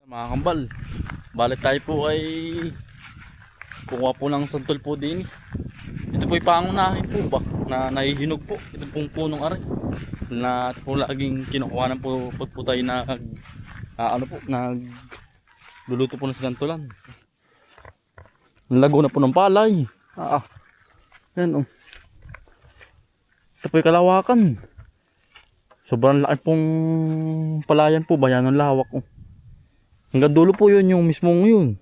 Mga kambal, balik tayo po ay kukuha po ng santol po din. Ito po ay pangunahin po ba na nahihinog po. Ito pong punong ari na ito po laging kinukuha po pag po tayo luluto po ng sinantulan. Lago na po ng palay. Yan oh. Ito po ay kalawakan. Sobrang laki pong palayan po ba yan ang lawak oh. Hanggang dulo po yun yung mismong yun.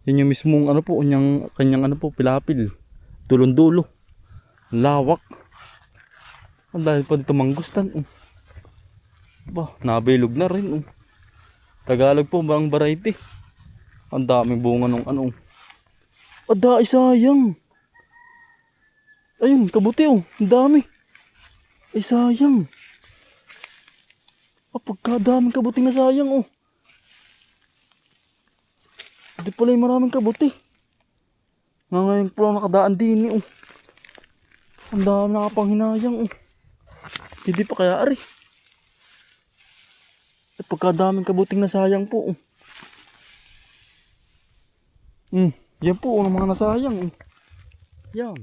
Yun yung mismong ano po, kanyang ano po, pilapil. Dulong-dulo. Lawak. Ang dahil pa dito manggustan. Ba, nabilog na rin. Tagalog po ba ang variety? Ang daming bunga nung ano. Ada, sayang. Ayun, kabuti oh. Ang dami. Ay, sayang. Pagkadaming kabuti na sayang oh. Hindi pala yung maraming kabuti. Ngayon po lang nakadaan din oh. Ang dami nakapanghinayang oh. Hindi pa kaya ari. Pagkadaming kabuting nasayang po oh. Yan po ang mga nasayang oh. Yan.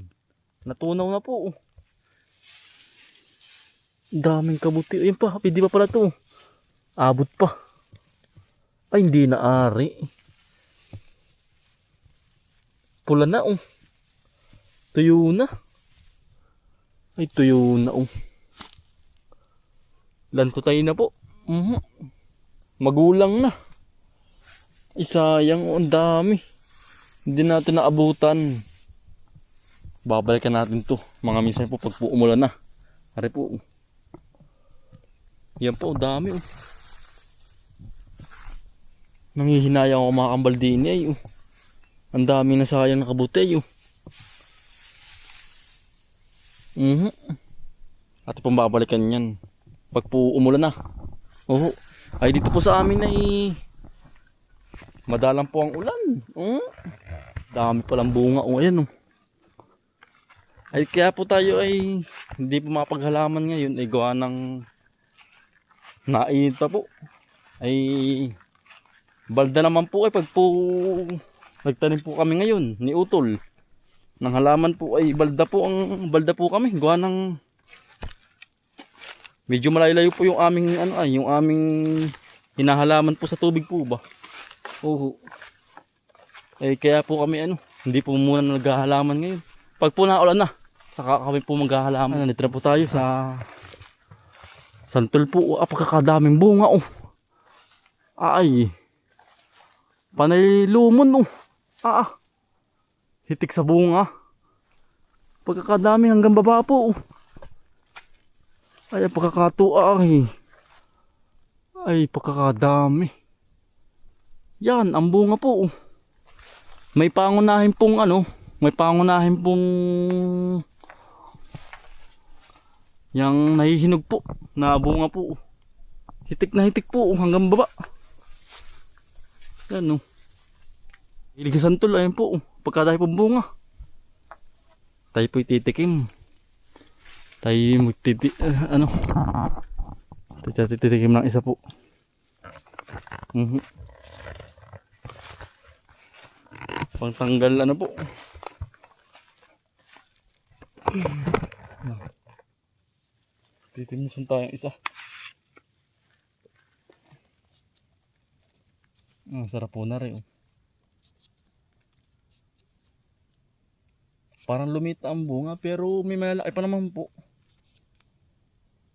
Natunaw na po oh. Daming kabuti. Yan pa, hindi pa pala to oh. Abot pa. Ay hindi na ari. Pula na oh. Tuyo na. Ay tuyo na oh. Lantutay na po. Magulang na. Isayang oh, ang dami. Hindi natin naabutan. Babalikan natin to. Mga minsan po pag po umulan na. Ari po. Yan po, dami oh. Nangihinayang ako mga kambal din eh oh. Ang dami na sayang nakabuti oh. At pong babalikan yan pag po umulan na. Oh, ay dito po sa amin ay madalang po ang ulan. Dami palang bunga oh, ayan oh. Ay kaya po tayo ay hindi po mapaghalaman ngayon ay gawa ng nainit pa po. Ay balda naman po ay pag po nagtanim po kami ngayon ni utol ng halaman po ay balda po kami gawa ng medyo malayo po yung aming yung aming hinahalaman po sa tubig po ba. Eh kaya po kami hindi po muna naghahalaman ngayon. Pag po naulan na saka kami po maghahalaman. Nandito na po tayo sa santol po. Pagkakadaming bunga oh. Ay panay lumon oh. Hitik sa bunga. Pagkakadami hanggang baba po oh. Ay pagkakatua ay pagkakadami. Yan ang bunga po oh. May pangunahin pong yang nahihinog po na bunga po oh. Hitik na hitik po oh, hanggang baba. Yan oh. Ilig santol ayun po oh. Pagkadami pong bunga. Tayo po ititikim. Tayo titikim ng isa po. Pangtanggal po. Titimusan tayong isa. Sarap po na rin oh. Parang lumita ang bunga pero may malaki pa naman po.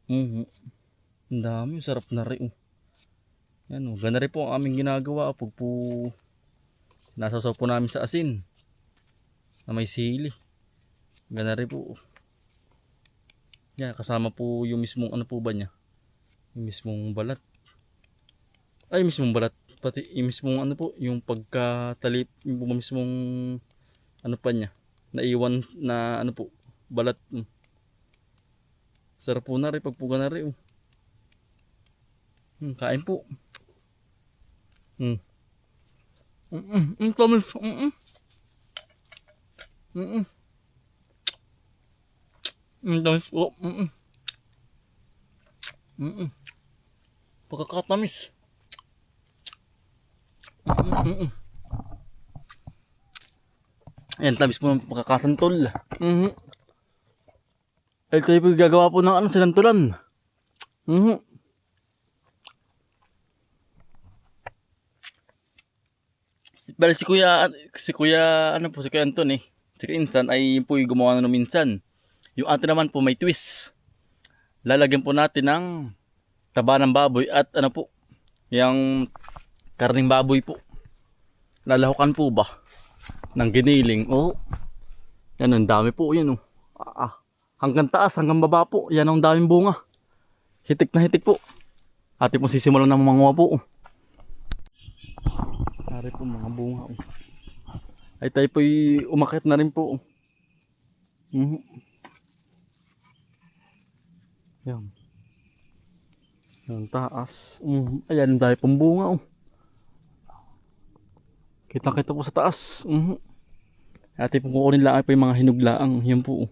Ang dami, sarap na rin. Yan, ganda rin po ang aming ginagawa pag po nasasaw po namin sa asin na may sili. Ganda rin po. Yan, kasama po yung mismong po ba niya? Yung mismong balat. Ay, mismong balat. Pati yung mismong po, yung pagkatalip, yung mismong pa niya. Naiwan na po, balat. Sarap po na rin pagpuga na rin. Kain po. Tamis. Tamis po. Pagkakatamis. Ayan, tamis po ng pagkakasantol. Ay, tayo po gagawa po ng ano, sinantulan. Pero si Kuya, ano po, si Kuya Anton eh. Si Kuya Insan ay po gumawa na minsan. Yung atin naman po may twist. Lalagyan po natin ng taba ng baboy at ano po, yung karning baboy po. Lalahukan po ba ng giniling? Oh, yan ang dami po yan oh. Hanggang taas, hanggang baba po. Yan ang daming bunga. Hitik na hitik po. Ate po sisimulan ng manguha po. Ari po mga bunga. Ay tayo po umakit na rin po. Yan. Yan taas. Ayan, dahil pong bunga. Kita-kita po sa taas. Ate po kukunin lang po yung mga hinuglaang. Yan po.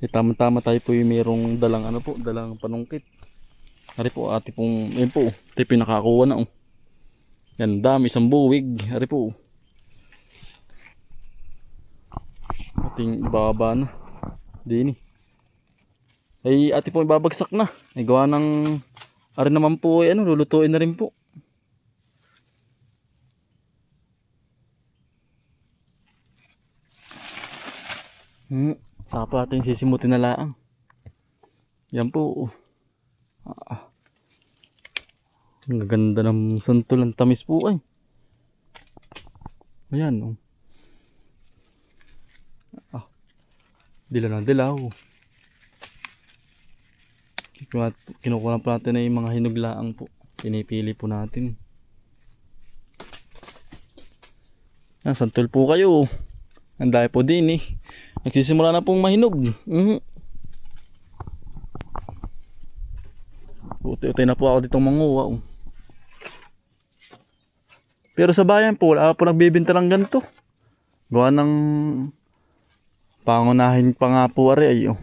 Tama-tama tayo po yung mayroong dalang ano po, dalang panungkit. Ari po, ate pong, yan po. Tayo po yung nakakuha na. Yan, dami, isang buwig. Ari po. Ating ibaba na. Dini. Ay, ate po ibabagsak na. Ay, gawa ng, ari naman po, ano, lulutuin na rin po. Saka po ating sisimutin na laang. Yan po. Ang gaganda ng santol, ang tamis po ay. Ayan. Dilaw na dilaw. Kinukuha po natin na yung mga hinuglaang po. Pinipili po natin. Yan, santol po kayo. Ang dahil po din eh. Nagsisimula na pong mahinog. Uti-uti na po ako ditong manguha. Pero sa bayan po, wala po nagbibinta ng ganito. Gawa ng pangunahin pa nga po ari ay.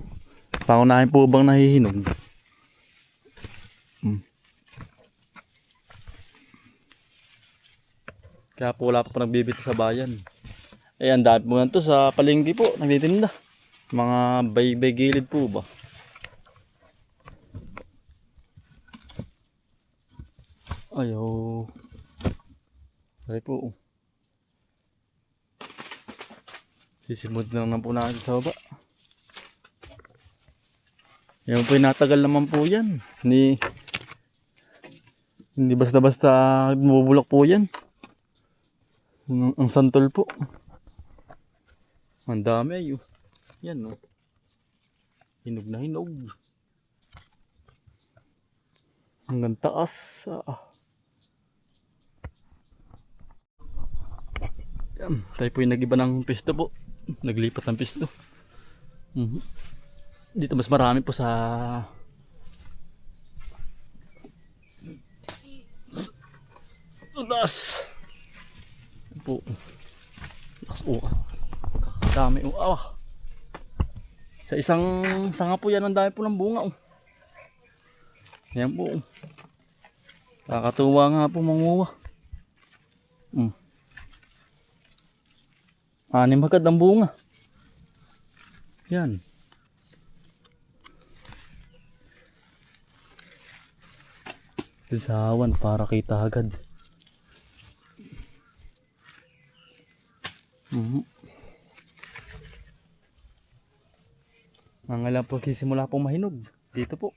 Pangunahin po bang nahihinog? Kaya po wala pa nagbibinta sa bayan. Ayan, dahil po ganito sa palengke po, nagtitinda. Mga bay gilid po ba? Ayaw. Ay po. Sisimod na lang po natin sa baba. Yan po, natagal naman po yan. Hindi basta-basta mabubulok po yan. Ang santol po. Ang dami ay yan o. Hinog na hinog. Hanggang taas. Tayo po yung nag-iba ng pisto po. Naglipat ng pisto. Dito mas marami po sa taas po. Dami sa isang sanga po yan, ang dami po ng bunga yan po. Kakatuwa nga po manguha. Anim agad ang bunga yan. Isawan para kita agad. Nangalang po simula pong mahinog dito po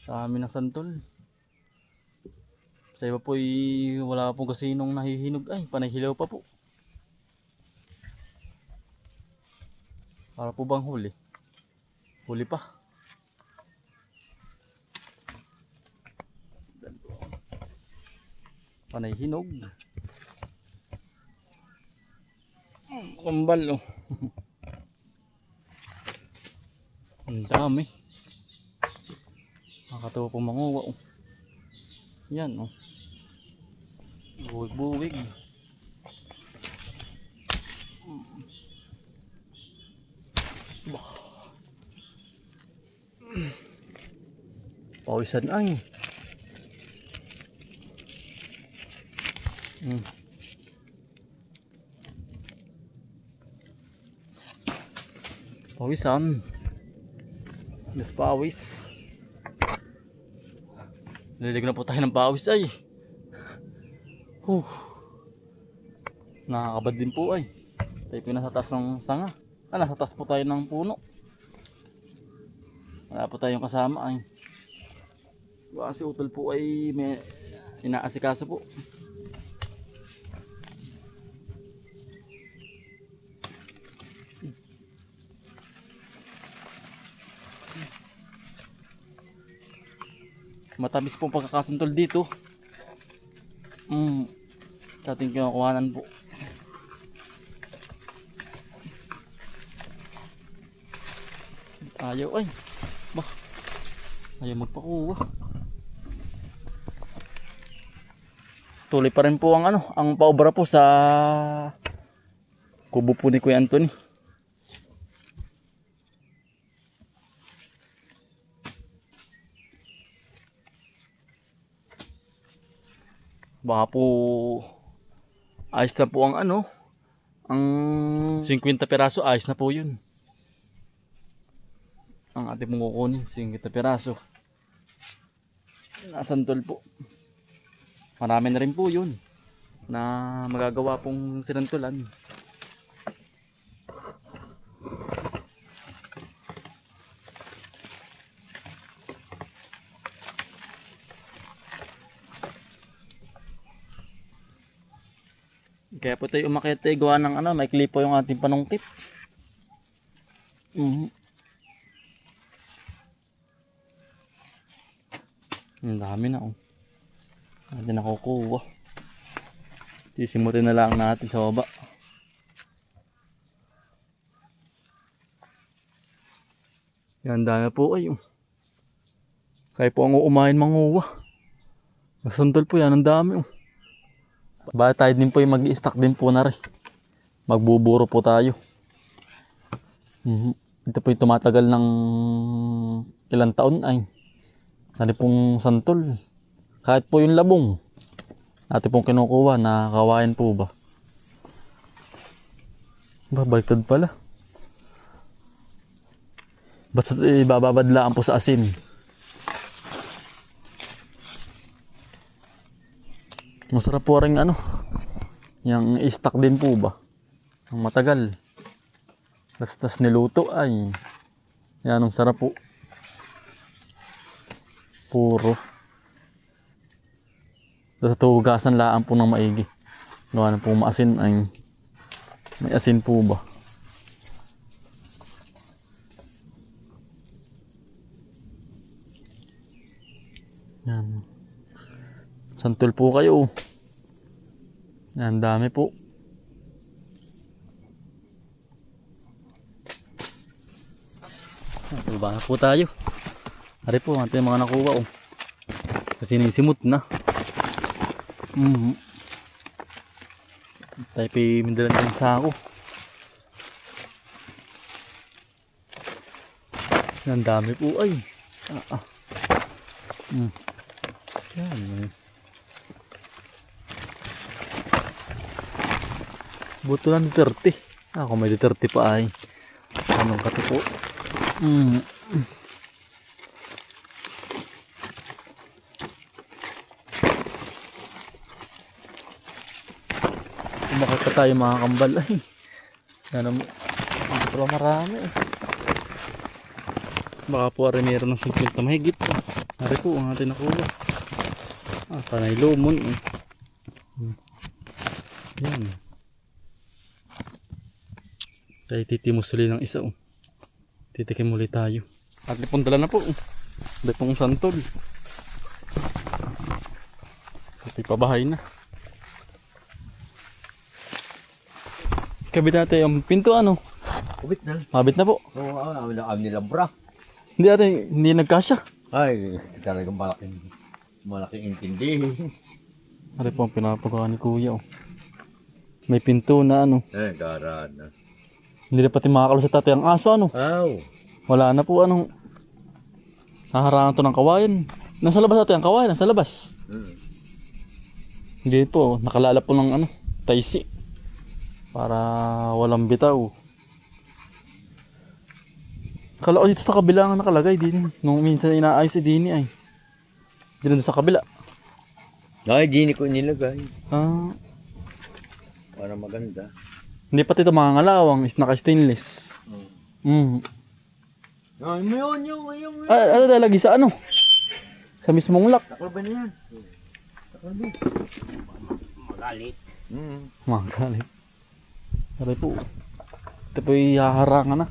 sa amin ng santol. Sa iba po wala pong kasinong nahihinog ay panahilaw pa po. Para po bang huli? Huli pa. Panay hinog. Kambal Ang dami. Nakakatawa po manguwa Yan Buwig-buwig. Pawisan ay. Mm. Pawisan. Yes, pawis. Nalilig na po tayo ng pawis ay. Nakakabad din po ay. Tayo po nasa taas ng sanga. Nasa taas po tayo ng puno. Wala po tayong kasama ay. Si Utol po ay may inaasikaso po. Matamis po pagkakasantol dito. Ating kinakuhanan po. Ayaw ay. Bah. Ayaw magpakuha. Tuloy pa rin po ang ang paobra po sa kubo po ni Kuya Anthony. Baka po ayos na po ang ang 50 piraso, ayos na po yun. Ang ating mong kukunin, 50 piraso. Nasantol po. Marami na rin po yun na magagawa pong sinantulan. Kaya po tayo umakyat tayo gawa ng may klipo yung ating panungkit. Ang dami na Hindi nakukuha. Sisimutin na lang natin sa baba. Yan, dami po ay kaya po ang uumahin manguha. Nasundol po yan, ang dami Baka tayo din po yung mag-i-stack din po na rin. Magbuburo po tayo. Ito po yung tumatagal ng ilang taon ay. Nari pong santol. Kahit po yung labong. Natin pong kinukuha na kawain po ba. Baliktad pala. Basta ibababadlaan po sa asin. Masarap po rin yung i-stack din po ba. Ang matagal. Tas niluto ay. Yan ang sarap po. Puro. Tas tugasan laan po ng maigi. Gawa na po maasin ay. May asin po ba. Yan. Santol po kayo. Yan, dami po. Nasa baba na po tayo. Hari po, natin mga nakuha Kasi simut na. Tayo pa mindalan ng sako. Yan, dami po ay. Yan. Buto lang 30. Ako may 30 pa ay. Anong katupo? Umakit pa tayo mga kambal ay. Pero marami Baka po rin meron ng 50 mahigit. Hari po ang ating nakuha. Panay lumon Yan. Tayo titimos ulit ng isa Titikim ulit tayo. At lipong dala na po lipong santol. Ito'y pabahay na. Kabit natin yung pinto Kubit na. Mabit na po. Oo, kami nila bra. Hindi nagkasya. Ay, talagang malaking intindi. Ari po ang pinapagawa ni Kuya May pinto na Garad na. Hindi na pati makakalo sa tatay ang aso Wala na po naharangan to ng kawayan. Nasa labas natin ang kawayan, nasa labas. Hindi po, nakalala po ng ano, taisi. Para walang bitaw. Kala ko dito sa kabila nga nakalagay din. Nung minsan inaayos si Dini ay. Dito sa kabila. Ay, di ko nilagay. Ah, Para maganda. hindi pati ito mga ngalawang is naka-stainless. Ay, mo yun, yung. Ano lagi sa ano? Sa mismong lock. Takloban na yan. Takloban. Magalit. Mga galit. Aray po. Ito po haharangan na.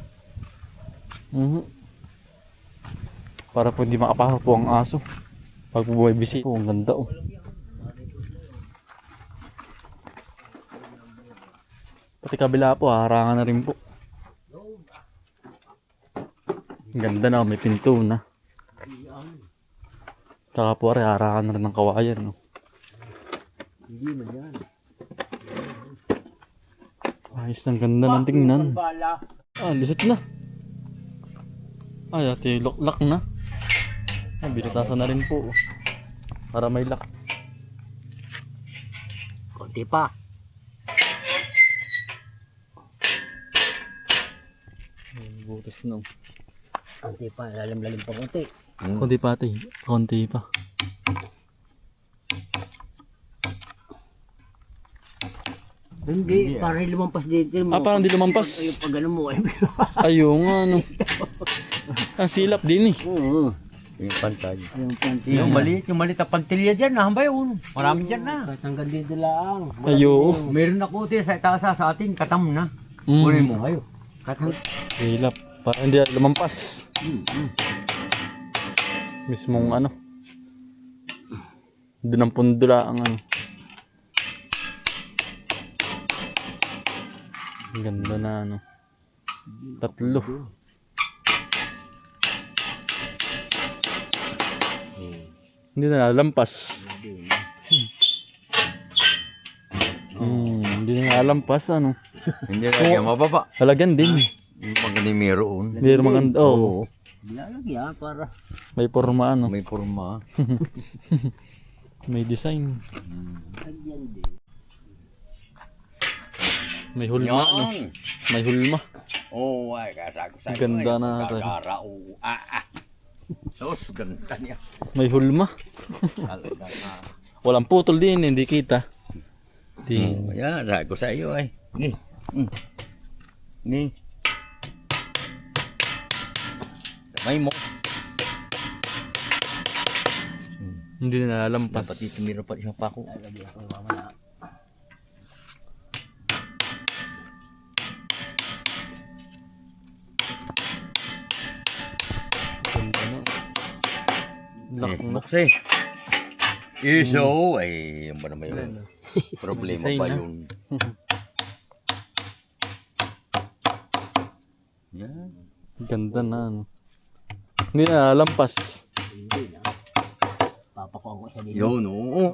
Para po hindi makapasok po ang aso. Pag po bumibisi po, ang ganda oh. Pati kabila po, haharangan na rin po. Ang ganda na, may pinto na. Tsaka po, haharangan na rin ng kawayan. No? Hindi man yan. Ayos, ang ganda ng tingnan. Bala. Lisot na. Ay, ate, lock na. Binutasan na rin po. Para may lock. Konti pa. Butas na. Konti pa. Lalim-lalim pa konti. Konti pa ate. Konti pa. Hindi. Parang lumampas dito. Parang di lumampas. Ay, pag ano mo. Ayun nga, ano. Silap din eh. Oo. Yung pantay. Yung panty. Yung maliit na pantilya dyan, nahambay yun. Marami dyan na. Kahit hanggang dito lang. Ayun. Meron ako din sa itaasa sa atin, katam na. Mm. Kunin mo kayo. Kahit hanggang... Silap. Parang hindi lumampas. Mismong ano. Doon ang pundula ang ano. Ang ganda na ano. Tatlo. Hindi na nalampas. Hindi na nalampas ano. Hindi na kaya mababa. Halagyan din. Yung maganda meron. Hindi rin maganda. Oh, Lalagyan para... may forma ano. May forma. May design. Lagyan din. May hulma ano. May hulma. Oh, ay, kasa ko sa'yo. Ganda na ito. Kakara, oo. Sos, ganda niya. May hulma. Talaga na. Walang putol din. Hindi kita. Oh, yan, sabi ko sa iyo ay. Ni. Ni. Kamay mo. Hindi na nalampas. Pati tumira pa isang pako. Lalagyan ko mamaya. Ganda na. Lock na. Bukse. Iso, ay, yan ba naman yun? Problema Design ba na. yun? Yan. Ganda na ano. Hindi na nalampas. Hindi na. Papakuha ko siya dito. Yun, oo.